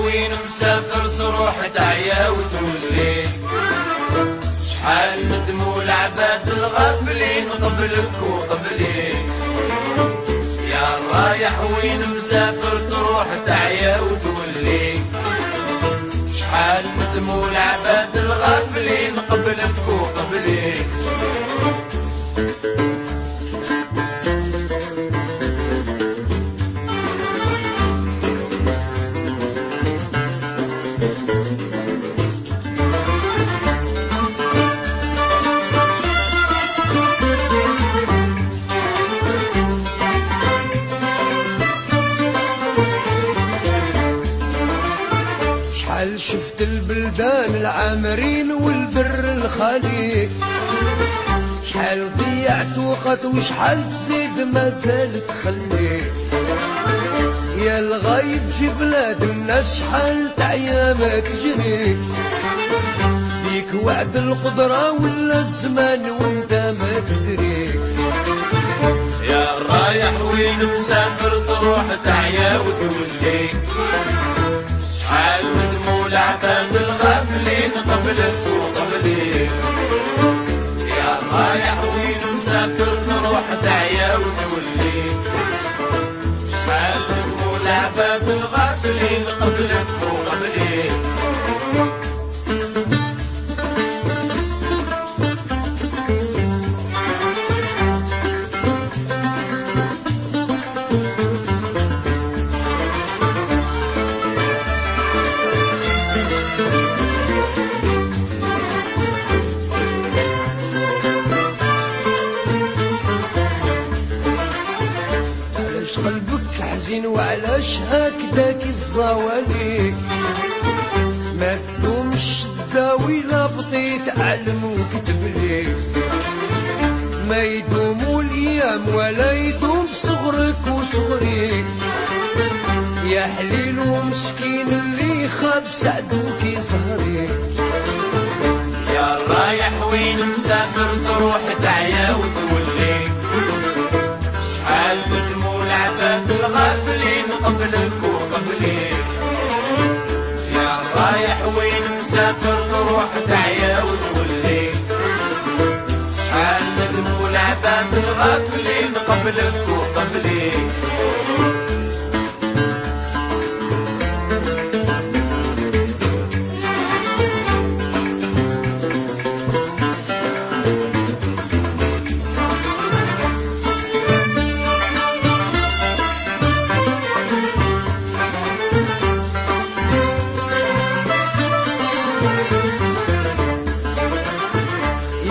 وين مسافر تروح تعيا وتولي، شحال ندموا العباد الغافلين قبلك وقبلي. يا رايح وين مسافر تروح تعيا وتولي، شحال ندموا العباد الغافلين قبلك وقبلي. شحال شفت البلدان العامرين والبر الخالي، شحال ضيعت وقت وشحال تزيد مازال تخلي. يا الغايب في بلاد الناس شحال تعيا ما تجري، بيك وعد القدرة ولا الزمان وانت ما تدري. يا رايح وين مسافر تروح تعيا وتولي، شحال ندموا العباد الغافلين قبلك وقبلي. يا رايح وين مسافر تروح تعيا وتولي، شحال ندموا العباد الغافلين قبلك وقبلي. قلبك حزين وعلاش هكداك الزوالي، ما تدومش تداوي لا بطيت علم وكتب لي. ما يدوموا الايام ولا يدوم صغرك وصغري، يا حليل ومسكين اللي خاب سعدوك يظهري. يا رايح وين مسافر تروح تعيا وتولي، شحال ندموا العباد الغافلين قبلك وقبلي. يا رايح وين مسافر تروح تعيا وتولي، شحال ندموا العباد الغافلين قبلك وقبلي.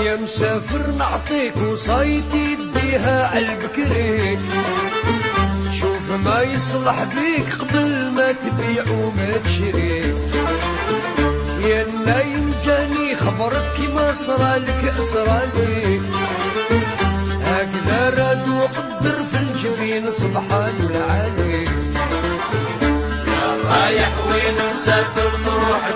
يا مسافر نعطيك وصايتي يديها عالبكري، شوف ما يصلح بيك قبل ما تبيع وما تشري. يا النايم جاني خبرك كيما صرالك صرالي، هكذا راد وقدر في الجبين سبحان العالي. يا رايح وين مسافر تروح